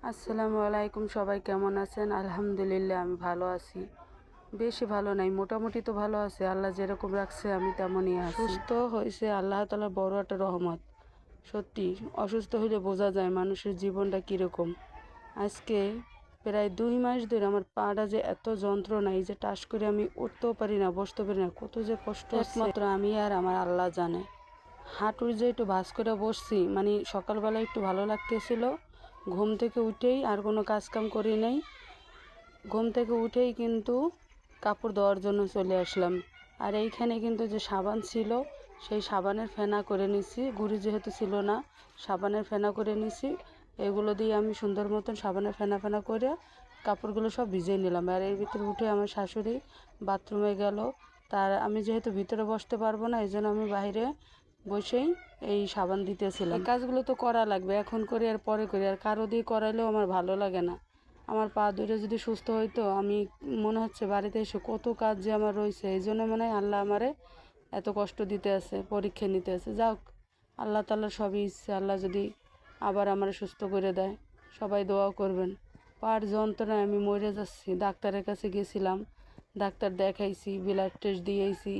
আসসালামু আলাইকুম, সবাই কেমন আছেন? আলহামদুলিল্লাহ আমি ভালো আছি। বেশি ভালো নাই, মোটামুটি তো ভালো আছে। আল্লাহ যেরকম রাখছে আমি তেমনই আছি। সুস্থ হয়েছে আল্লাহ তাআলার বড় একটা রহমত। সত্যি অসুস্থ হলে বোঝা যায় মানুষের জীবনটা কীরকম। আজকে প্রায় 2 মাস ধরে আমার পাটা যে এত যন্ত্রণা, এই যে টাস করে আমি উঠতেও পারি না, বসতে পারি না, কত যে কষ্ট একমাত্র আমি আর আমার আল্লাহ জানে। হাঁটুর যে একটু ভাঁজ করে বসছি, মানে সকালবেলা একটু ভালো লাগতেছিল। ঘুম থেকে উঠেই আর কোনো কাজকাম করি নাই, ঘুম থেকে উঠেই কিন্তু কাপড় ধোয়ার জন্য চলে আসলাম। আর এইখানে কিন্তু যে সাবান ছিল, সেই সাবানের ফেনা করে নিছি। গুঁড়ি যেহেতু ছিল না, সাবানের ফেনা করে নিছি। এগুলো দিয়ে আমি সুন্দর মতন সাবানের ফেনা ফেনা করে কাপড়গুলো সব ভিজিয়ে নিলাম। আর এর ভিতরে উঠে আমার শাশুড়ি বাথরুমে গেল। তার আমি যেহেতু ভিতরে বসতে পারবো না, এই জন্য আমি বাইরে বসেই এই সাবান দিতেছিলাম। এই কাজগুলো তো করা লাগবে, এখন করি আর পরে করি, আর কারো দিয়ে করাইলেও আমার ভালো লাগে না। আমার পা দুটো যদি সুস্থ হইতো, আমি মনে হচ্ছে বাড়িতে এসে কত কাজ যে আমার রয়েছে, এই জন্য মনে হয় আল্লাহ আমারে এত কষ্ট দিতে আছে, পরীক্ষা নিতে আছে। যাক, আল্লাহ তাআলার সবই ইচ্ছে। আল্লাহ যদি আবার আমার সুস্থ করে দেয়, সবাই দোয়া করবেন। পার যন্ত্রণায় আমি মরে যাচ্ছি। ডাক্তারের কাছে গেছিলাম, ডাক্তার দেখাইছি, ব্লাড টেস্ট দিয়েছি,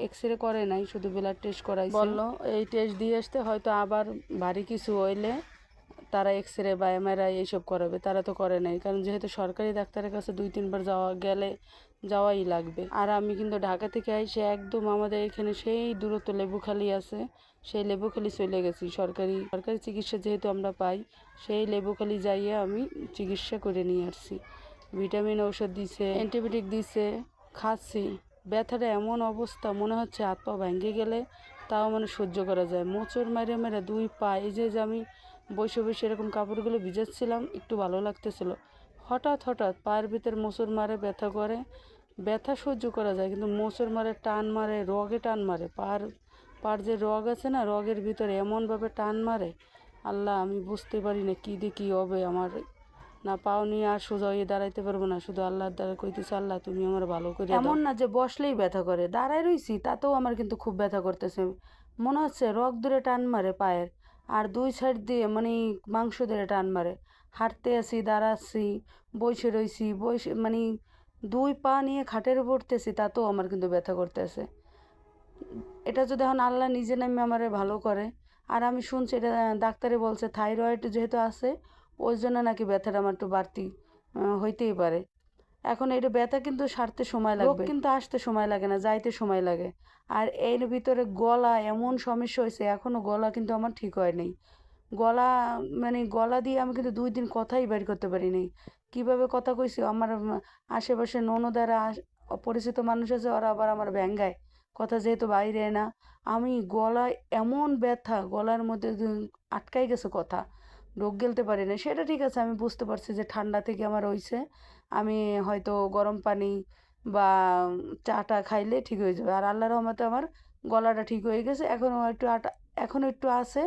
এক্স রে করে নাই, শুধু ব্লাড টেস্ট করাইছে। বললো এই টেস্ট দিয়ে আসতে, হয়তো আবার ভারী কিছু হইলে তারা এক্স রে বা এমআরআই এইসব করাবে। তারা তো করে নাই, কারণ যেহেতু সরকারি ডাক্তারের কাছে 2-3 বার যাওয়াই লাগবে। আর আমি কিন্তু ঢাকা থেকে আইসে একদম আমাদের এখানে সেই দূরত্ব লেবুখালী আছে, সেই লেবুখালী চলে গেছি। সরকারি চিকিৎসা যেহেতু আমরা পাই, সেই লেবুখালী যাইয়ে আমি চিকিৎসা করে নিয়ে আসছি। ভিটামিন ঔষধ দিছে, অ্যান্টিবায়োটিক দিছে, খাচ্ছি। ব্যথাটা এমন অবস্থা, মনে হচ্ছে হাত পা ভেঙে গেলে তাও মানে সহ্য করা যায়। মোচড় মেরে মেরে 2 পা, এই যে আমি বসে বসে এরকম কাপড়গুলো ভিজাচ্ছিলাম, একটু ভালো লাগতেছিল। হঠাৎ পায়ের ভিতর মোচড় মারে, ব্যথা করে। ব্যথা সহ্য করা যায়, কিন্তু মোচড় মারে, টান মারে, রগে টান মারে। পার যে রগ আছে না, রগের ভিতরে এমনভাবে টান মারে, আল্লাহ আমি বুঝতে পারি না কী দিয়ে কী হবে আমার। না পাও নিয়ে আর সোজা হয়ে দাঁড়াইতে পারবো না, শুধু আল্লাহর দ্বারা কইতেছে, আল্লাহ তুমি আমার ভালো করে দাও। এমন না যে বসলেই ব্যথা করে, দাঁড়ায় রইছি তাতেও আমার কিন্তু খুব ব্যথা করতেছে। মনে হচ্ছে রগ ধরে টান মারে পায়ের, আর 2 সাইড দিয়ে মানে মাংস ধরে টান মারে। হাঁটতে আছি, দাঁড়াচ্ছি, বসে রইছি, মানে 2 পা নিয়ে খাটের পড়তেছি, তাতেও আমার কিন্তু ব্যথা করতেছে। এটা যদি এখন আল্লাহ নিজে নামে আমারে ভালো করে। আর আমি শুনছি এটা ডাক্তারে বলছে থাইরয়েড যেহেতু আছে, ওই জন্য নাকি ব্যথাটা আমার একটু বাড়তি হইতেই পারে। এখন এটা ব্যথা কিন্তু সারতে সময় লাগবে, কিন্তু আসতে সময় লাগে না, যাইতে সময় লাগে। আর এর ভিতরে গলা এমন সমস্যা হয়েছে, এখনও গলা কিন্তু আমার ঠিক হয় নাই। গলা মানে গলা দিয়ে আমি কিন্তু 2 দিন কথাই বের করতে পারি নাই। কীভাবে কথা কইছি, আমার আশেপাশে ননদারা পরিচিত মানুষ আছে, ওরা আবার আমার ব্যঙ্গায়, কথা যেহেতু বাইরে না। আমি গলায় এমন ব্যথা, গলার মধ্যে আটকাই গেছে কথা, ঢোক গেলতে পারি না। সেটা ঠিক আছে, আমি বুঝতে পারছি যে ঠান্ডা থেকে আমার হইছে। আমি হয়তো গরম পানি বা চাটা খাইলে ঠিক হয়ে যাবে। আর আল্লাহর রহমতে আমার গলাটা ঠিক হয়ে গেছে। এখনও একটু আছে,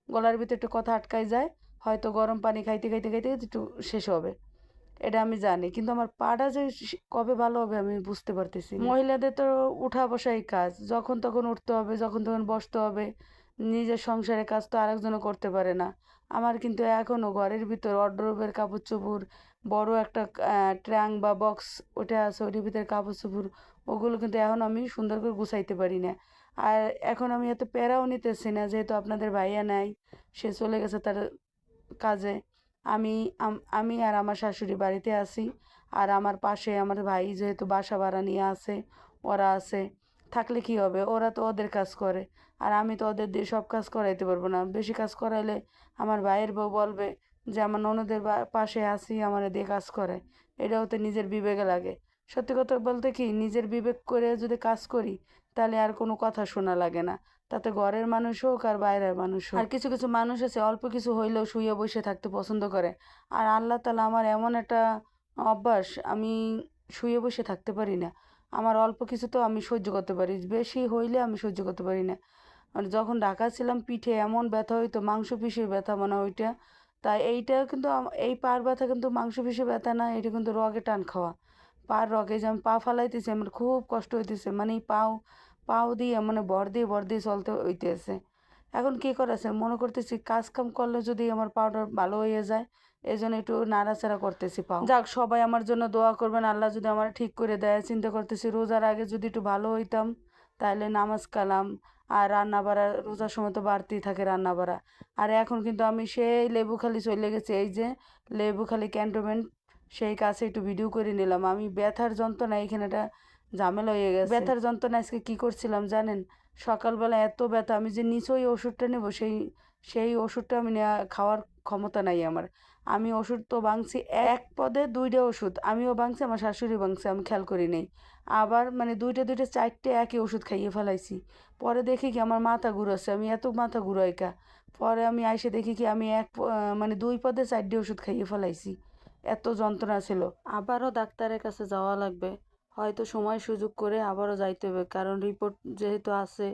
গলার ভিতরে একটু কথা আটকাই যায়। হয়তো গরম পানি খাইতে খাইতে খাইতে একটু শেষ হবে, এটা আমি জানি। কিন্তু আমার পাটা যে কবে ভালো হবে আমি বুঝতে পারতেছি না। মহিলাদের তো উঠা বসাই কাজ, যখন তখন উঠতে হবে, যখন তখন বসতে হবে। নিজের সংসারের কাজ তো আরেকজনও করতে পারে না। আমার কিন্তু এখনও ঘরের ভিতর ওয়ারড্রোবের কাপড় চোপড়, বড় একটা ট্রাঙ্ক বা বক্স ওটা আছে, ওটির ভিতরে কাপড় চোপড়, ওগুলো কিন্তু এখন আমি সুন্দর করে গুছাইতে পারি না। আর এখন আমি এত প্যারাও নিতেছি না, যেহেতু আপনাদের ভাইয়া নাই, সে চলে গেছে তার কাজে। আমি আমি আর আমার শাশুড়ি বাড়িতে আছি। আর আমার পাশে আমার ভাই যেহেতু বাসা ভাড়া নিয়ে আছে, ওরা আছে। থাকলে কি হবে, ওরা তো ওদের কাজ করে, আর আমি তো ওদের দিয়ে সব কাজ করাইতে পারবো না। বেশি কাজ করাইলে আমার ভাইয়ের বউ বলবে যে আমার ননদের পাশে আছি, আমার দিয়ে কাজ করে। এটাও তো নিজের বিবেকে লাগে। সত্যি কথা বলতে কি, নিজের বিবেক করে যদি কাজ করি, তাহলে আর কোনো কথা শোনা লাগে না। তাতে ঘরের মানুষ হোক আর বাইরের মানুষ হোক। আর কিছু কিছু মানুষ আছে অল্প কিছু হইলেও শুয়ে বসে থাকতে পছন্দ করে। আর আল্লাহ তাআলা আমার এমন একটা অভ্যাস, আমি শুয়ে বসে থাকতে পারি না। আমার অল্প কিছু তো আমি সহ্য করতে পারি, বেশি হইলে আমি সহ্য করতে পারি না। আর যখন ঢাকা ছিলাম, পিঠে এমন ব্যথা হইতো, মাংসপেশির ব্যথা মনে হয় ওইটা। তাই এইটা কিন্তু এই পার ব্যথা কিন্তু মাংসপেশির ব্যথা না, এটা কিন্তু রগে টান খাওয়া। পার রগে যে আমি পা ফালাইতেছি, আমার খুব কষ্ট হইতেছে, মানে পাও পাও দিয়ে মানে ভর দিয়ে চলতে হইতেছে। এখন কী করেছে মনে করতেছি কাজ কাম করলে যদি আমার পাউডার ভালো হয়ে যায়, এই জন্য একটু নাড়াচাড়া করতেছি পাও। যাক, সবাই আমার জন্য দোয়া করবেন, আল্লাহ যদি আমার ঠিক করে দেয়। চিন্তা করতেছি রোজার আগে যদি একটু ভালো হইতাম, তাহলে নামাজ কালাম আর রান্না বাড়া রোজার সময় তো বাড়তেই থাকে রান্না বাড়া। আর এখন কিন্তু আমি সেই লেবুখালি চলে গেছি, এই যে লেবুখালি ক্যান্টনমেন্ট, সেই কাছে একটু ভিডিও করে নিলাম। আমি ব্যথার যন্ত্রণা এখানেটা ঝামেলা হয়ে গেছে। ব্যথার যন্ত্রণা আজকে কী করছিলাম জানেন? সকালবেলা এত ব্যথা, আমি যে নিচে ওই ওষুধটা নেব, সেই ওষুধটা আমি নেওয়া খাওয়ার ক্ষমতা নাই আমার। আমি ওষুধ তো ভাঙছি, এক পদে 2টা ওষুধ আমিও ভাঙছি, আমার শাশুড়ি ভাঙছে, আমি খেয়াল করি নাই। আবার মানে 2টা 4টে একই ওষুধ খাইয়ে ফেলাইছি। পরে দেখি কি আমার মাথা ঘুরাচ্ছে, আমি এত মাথা ঘুরাই কা। পরে আমি আইসে দেখি কি আমি মানে 2 পদে 4টে ওষুধ খাইয়ে ফেলাইছি, এত যন্ত্রণা ছিল। আবারও ডাক্তারের কাছে যাওয়া লাগবে, হয়তো সময় সুযোগ করে আবারও যাইতে হবে, কারণ রিপোর্ট যেহেতু আছে,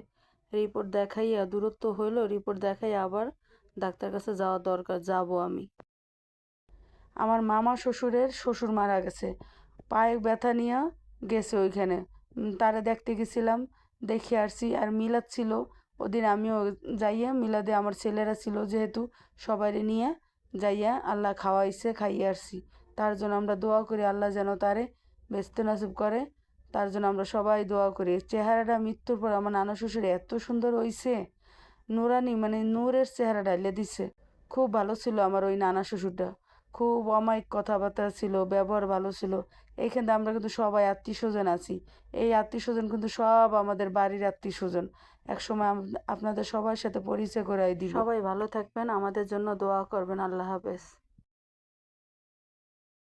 রিপোর্ট দেখাইয়া দূরত্ব হইলো, রিপোর্ট দেখাইয়া আবার ডাক্তার কাছে যাওয়া দরকার, যাব আমি। আমার মামা শ্বশুরের শ্বশুর মারা গেছে, পায়ে ব্যথা নিয়ে গেছে ওইখানে, তারা দেখতে গেছিলাম, দেখে আসছি। আর মিলাদ ছিল ওদিন, আমিও যাইয়া মিলাদে আমার ছেলেরা ছিল যেহেতু, সবাইরে নিয়ে যাইয়া আল্লাহ খাওয়াইছে, খাইয়ে আসছি। তার জন্য আমরা দোয়া করি আল্লাহ যেন তারে বেহেশতে নসিব করে, তার জন্য আমরা সবাই দোয়া করি। চেহারাটা মৃত্যুর পর আমার নানা শ্বশুর এত সুন্দর হইছে, নুরানি মানে নূরের চেহারা ঢাইলে দিছে। খুব ভালো ছিল আমার ওই নানা শ্বশুরটা, খুব অমায়িক কথাবার্তা ছিল, ব্যবহার ভালো ছিল। এইখানে আমরা কিন্তু সবাই আত্মীয় স্বজন আছি, এই আত্মীয় স্বজন কিন্তু সব আমাদের বাড়ির আত্মীয় স্বজন। একসময় আপনাদের সবার সাথে পরিচয় করাই দিব। সবাই ভালো থাকবেন, আমাদের জন্য দোয়া করবেন। আল্লাহ হাফেজ।